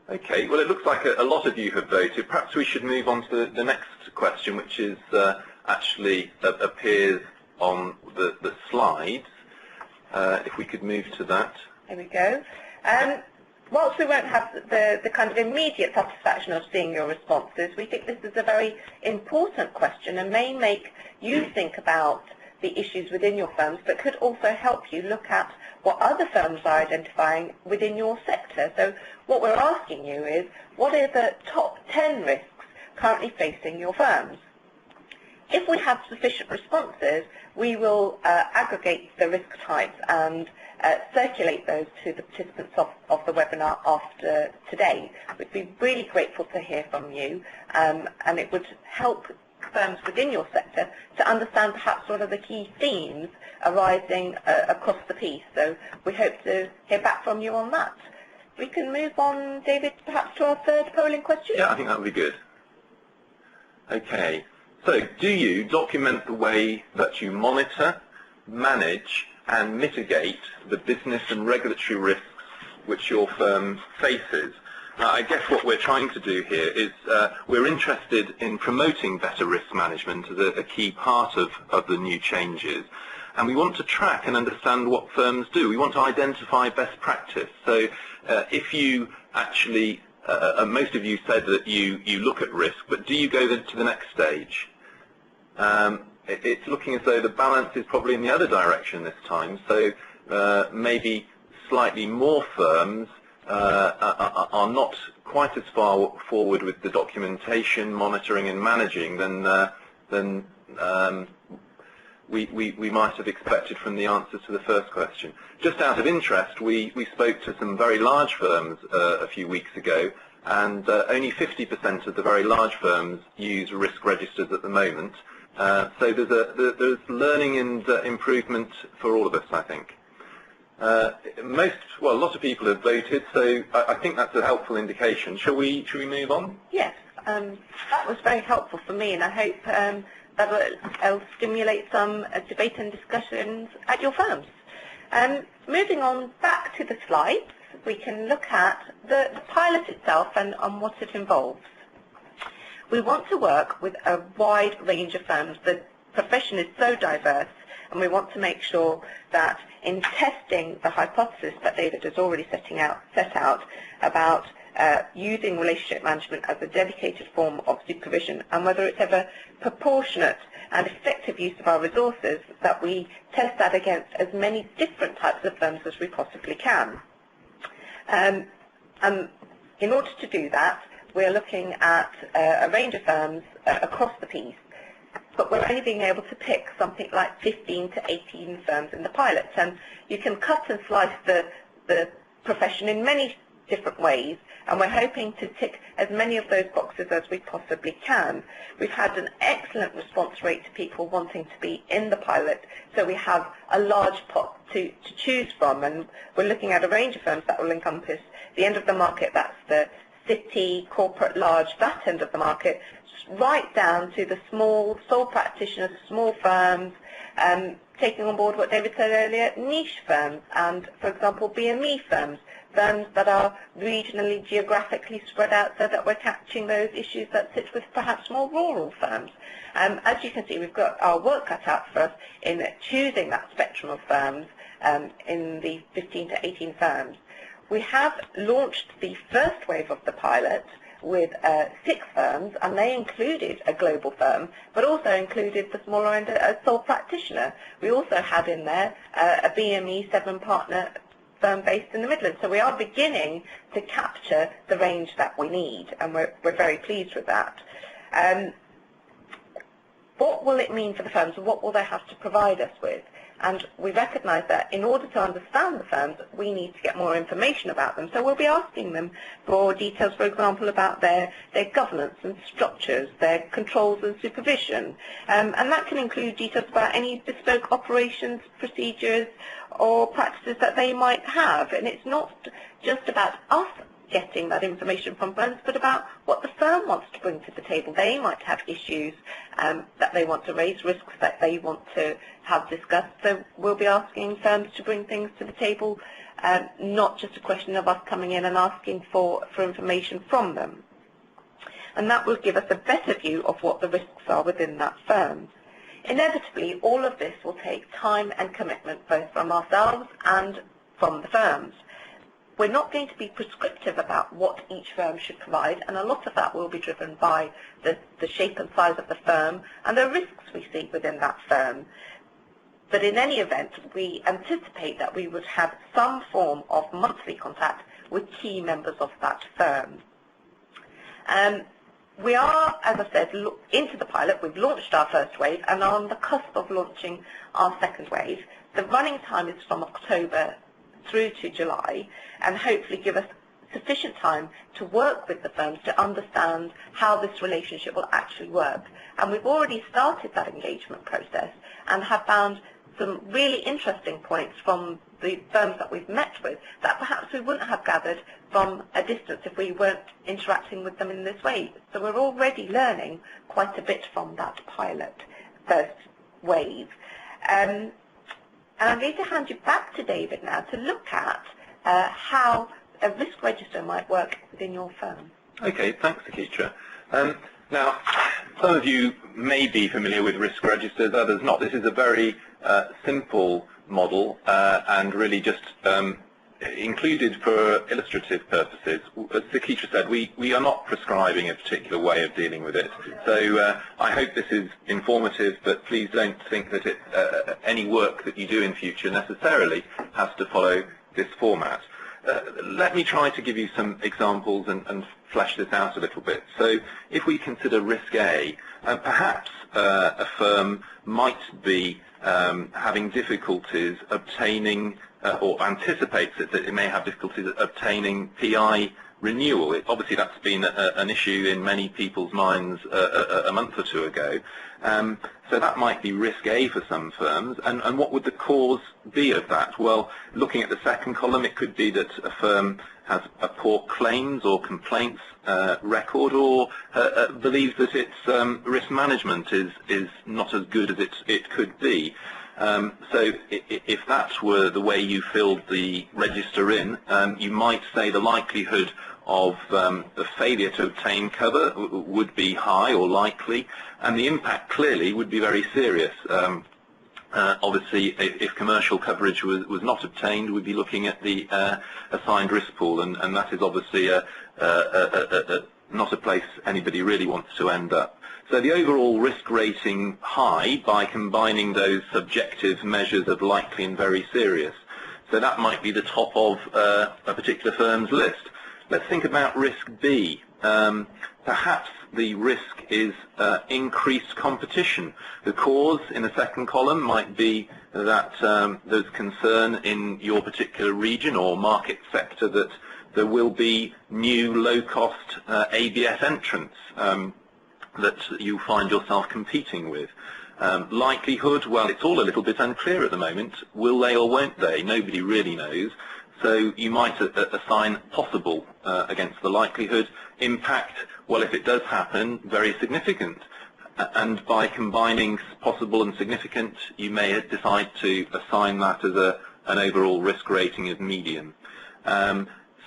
Okay, well it looks like a lot of you have voted. Perhaps we should move on to the next question, which is actually appears on the slides. If we could move to that. There we go. Whilst we won't have the kind of immediate satisfaction of seeing your responses, we think this is a very important question and may make you think about the issues within your firms, but could also help you look at what other firms are identifying within your sector. So what we're asking you is, what are the top 10 risks currently facing your firms? If we have sufficient responses, we will aggregate the risk types and circulate those to the participants of the webinar after today. We'd be really grateful to hear from you, and it would help firms within your sector to understand perhaps what are the key themes arising across the piece. So we hope to hear back from you on that. We can move on, David, perhaps to our third polling question? Yeah, I think that would be good. Okay, so do you document the way that you monitor, manage and mitigate the business and regulatory risks which your firm faces? I guess what we're trying to do here is we're interested in promoting better risk management as a key part of the new changes. And we want to track and understand what firms do. We want to identify best practice. So if you actually, most of you said that you look at risk, but do you go to the next stage? It's looking as though the balance is probably in the other direction this time. So maybe slightly more firms are not quite as far forward with the documentation, monitoring and managing than we might have expected from the answers to the first question. Just out of interest, we spoke to some very large firms a few weeks ago, and only 50% of the very large firms use risk registers at the moment. So there's learning and improvement for all of us, I think. A lot of people have voted, so I think that's a helpful indication. Shall we move on? Yes, that was very helpful for me, and I hope that will stimulate some debate and discussions at your firms. Moving on back to the slides, we can look at the pilot itself and on what it involves. We want to work with a wide range of firms. The profession is so diverse, and we want to make sure that in testing the hypothesis that David has already set out about using relationship management as a dedicated form of supervision, and whether it's ever proportionate and effective use of our resources, that we test that against as many different types of firms as we possibly can. And in order to do that, we're looking at a range of firms across the piece, but we're only being able to pick something like 15 to 18 firms in the pilot. And you can cut and slice the profession in many different ways, and we're hoping to tick as many of those boxes as we possibly can. We've had an excellent response rate to people wanting to be in the pilot, so we have a large pot to choose from, and we're looking at a range of firms that will encompass the end of the market, that's the city, corporate, large, that end of the market, right down to the small sole practitioners, small firms, taking on board what David said earlier, niche firms, and, for example, BME firms, firms that are regionally, geographically spread out so that we're catching those issues that sit with perhaps more rural firms. As you can see, we've got our work cut out for us in choosing that spectrum of firms in the 15 to 18 firms. We have launched the first wave of the pilot with 6 firms, and they included a global firm, but also included the smaller end, a sole practitioner. We also had in there a BME 7-partner firm based in the Midlands. So we are beginning to capture the range that we need, and we're very pleased with that. What will it mean for the firms, and what will they have to provide us with? And we recognise that in order to understand the firms, we need to get more information about them. So we'll be asking them for details, for example, about their governance and structures, their controls and supervision. And that can include details about any bespoke operations, procedures, or practices that they might have. And it's not just about us getting that information from firms, but about what the firm wants to bring to the table. They might have issues that they want to raise, risks that they want to have discussed. So we'll be asking firms to bring things to the table not just a question of us coming in and asking for information from them. And that will give us a better view of what the risks are within that firm. Inevitably, all of this will take time and commitment both from ourselves and from the firms. We're not going to be prescriptive about what each firm should provide, and a lot of that will be driven by the shape and size of the firm and the risks we see within that firm. But in any event, we anticipate that we would have some form of monthly contact with key members of that firm. We are, as I said, into the pilot. We've launched our first wave and are on the cusp of launching our second wave. The running time is from October through to July, and hopefully give us sufficient time to work with the firms to understand how this relationship will actually work. And we've already started that engagement process and have found some really interesting points from the firms that we've met with that perhaps we wouldn't have gathered from a distance if we weren't interacting with them in this way. So we're already learning quite a bit from that pilot first wave. And I'm going to hand you back to David now to look at how a risk register might work within your firm. Okay, thanks, Akitra. Now, some of you may be familiar with risk registers, others not. This is a very simple model and really just included for illustrative purposes. As Akitra said, we are not prescribing a particular way of dealing with it. So I hope this is informative, but please don't think that any work that you do in future necessarily has to follow this format. Let me try to give you some examples and flesh this out a little bit. So if we consider risk A, perhaps a firm might be having difficulties obtaining or anticipates that it may have difficulties obtaining PI renewal. Obviously that's been an issue in many people's minds a month or two ago. So that might be risk A for some firms. And what would the cause be of that? Well, looking at the second column, it could be that a firm has a poor claims or complaints record, or believes that its risk management is not as good as it could be. So if that were the way you filled the register in, you might say the likelihood of the failure to obtain cover would be high or likely, and the impact clearly would be very serious. Obviously, if commercial coverage was not obtained, we'd be looking at the assigned risk pool, and that is obviously not a place anybody really wants to end up. So the overall risk rating high by combining those subjective measures of likely and very serious. So that might be the top of a particular firm's list. Let's think about risk B. Perhaps the risk is increased competition. The cause in the second column might be that there's concern in your particular region or market sector that there will be new low-cost ABS entrants that you find yourself competing with. Likelihood, well, it's all a little bit unclear at the moment. Will they or won't they? Nobody really knows. So you might assign possible against the likelihood. Impact, well, if it does happen, very significant. And by combining possible and significant, you may decide to assign that as an overall risk rating of medium.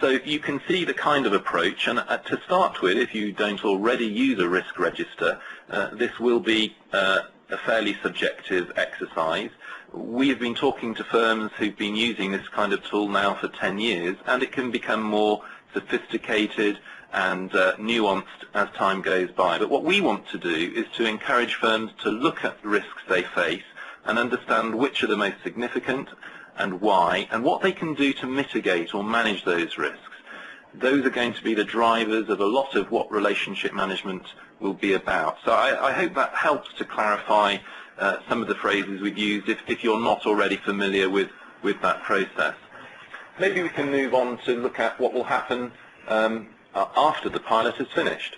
So you can see the kind of approach, and to start with, if you don't already use a risk register, this will be a fairly subjective exercise. We have been talking to firms who've been using this kind of tool now for 10 years, and it can become more sophisticated and nuanced as time goes by. But what we want to do is to encourage firms to look at the risks they face and understand which are the most significant and why, and what they can do to mitigate or manage those risks. Those are going to be the drivers of a lot of what relationship management will be about. So I hope that helps to clarify some of the phrases we've used if you're not already familiar with that process. Maybe we can move on to look at what will happen after the pilot is finished.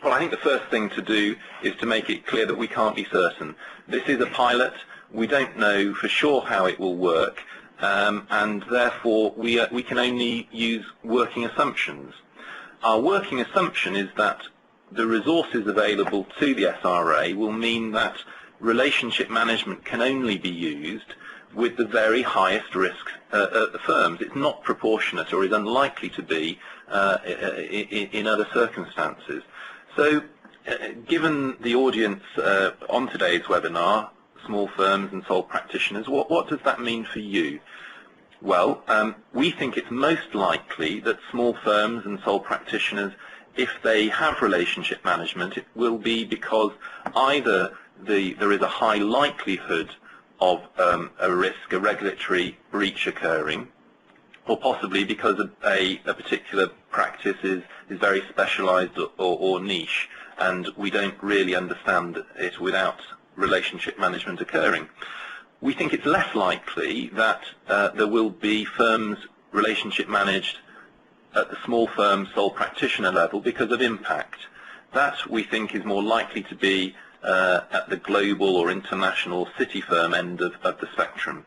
Well, I think the first thing to do is to make it clear that we can't be certain. This is a pilot. We don't know for sure how it will work, and therefore we can only use working assumptions. Our working assumption is that the resources available to the SRA will mean that relationship management can only be used with the very highest risk firms. It's not proportionate or is unlikely to be in other circumstances. So given the audience on today's webinar, small firms and sole practitioners, what does that mean for you? Well, we think it's most likely that small firms and sole practitioners, if they have relationship management, it will be because either there is a high likelihood of a risk, a regulatory breach occurring, or possibly because a particular practice is very specialized or niche, and we don't really understand it without relationship management occurring. We think it's less likely that there will be firms relationship managed at the small firm sole practitioner level because of impact. That we think is more likely to be at the global or international city firm end of the spectrum.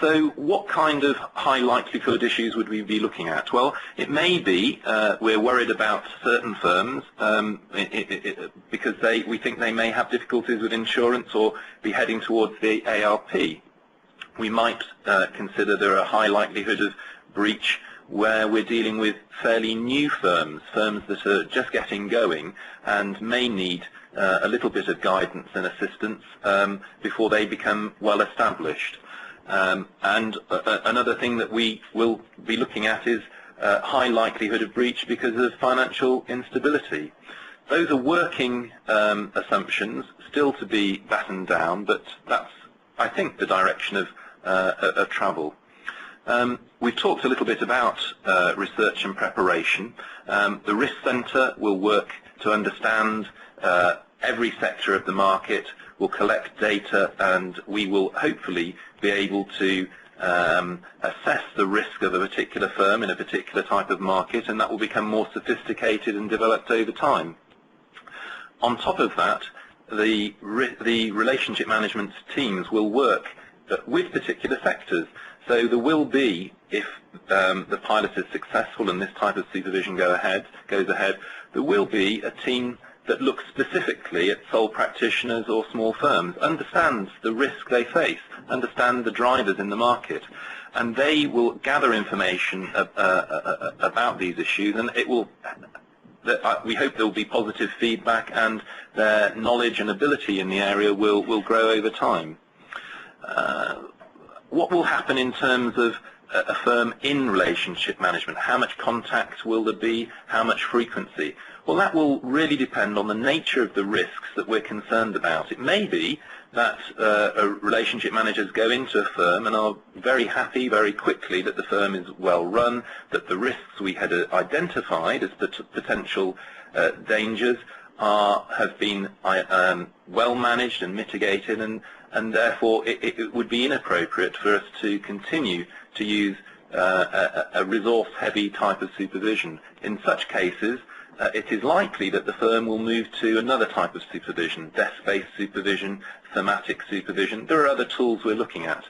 So what kind of high likelihood issues would we be looking at? Well, it may be we're worried about certain firms because we think they may have difficulties with insurance or be heading towards the ARP. We might consider there a high likelihood of breach where we're dealing with fairly new firms that are just getting going and may need a little bit of guidance and assistance before they become well established. And another thing that we will be looking at is high likelihood of breach because of financial instability. Those are working assumptions, still to be battened down, but that's, I think, the direction of travel. We've talked a little bit about research and preparation. The Risk Centre will work to understand every sector of the market, will collect data, and we will hopefully be able to assess the risk of a particular firm in a particular type of market, and that will become more sophisticated and developed over time. On top of that, the relationship management teams will work with particular sectors. So there will be, if the pilot is successful and this type of supervision goes ahead, there will be a team that looks specifically at sole practitioners or small firms, understands the risk they face, understand the drivers in the market, and they will gather information about these issues, and we hope there will be positive feedback, and their knowledge and ability in the area will grow over time. What will happen in terms of a firm in relationship management? How much contact will there be? How much frequency? Well, that will really depend on the nature of the risks that we're concerned about. It may be that relationship managers go into a firm and are very happy very quickly that the firm is well run, that the risks we had identified as potential dangers have been well managed and mitigated, and therefore it would be inappropriate for us to continue to use a resource-heavy type of supervision. In such cases, it is likely that the firm will move to another type of supervision, desk-based supervision, thematic supervision. There are other tools we're looking at.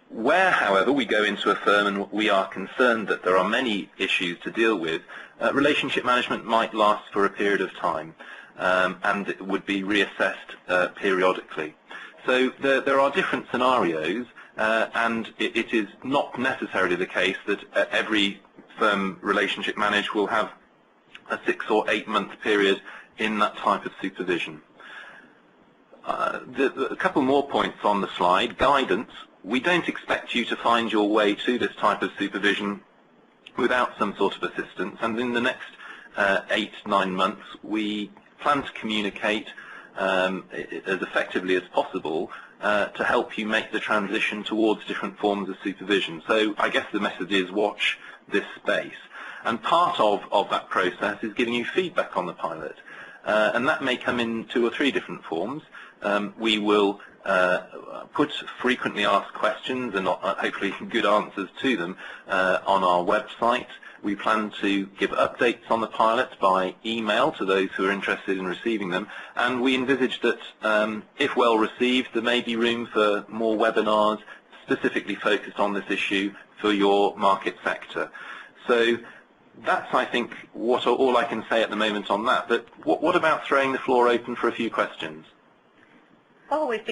Where, however, we go into a firm and we are concerned that there are many issues to deal with, relationship management might last for a period of time, and it would be reassessed periodically. So there are different scenarios, and it is not necessarily the case that every firm relationship managed will have a 6 or 8 month period in that type of supervision. A couple more points on the slide. Guidance. We don't expect you to find your way to this type of supervision without some sort of assistance, and in the next 8-9 months we plan to communicate as effectively as possible to help you make the transition towards different forms of supervision. So I guess the message is watch this space. And part of that process is giving you feedback on the pilot. And that may come in 2 or 3 different forms. We will put frequently asked questions and hopefully good answers to them on our website. We plan to give updates on the pilot by email to those who are interested in receiving them, and we envisage that if well received, there may be room for more webinars specifically focused on this issue for your market sector. So that's, I think, all I can say at the moment on that. But what about throwing the floor open for a few questions? Oh, we've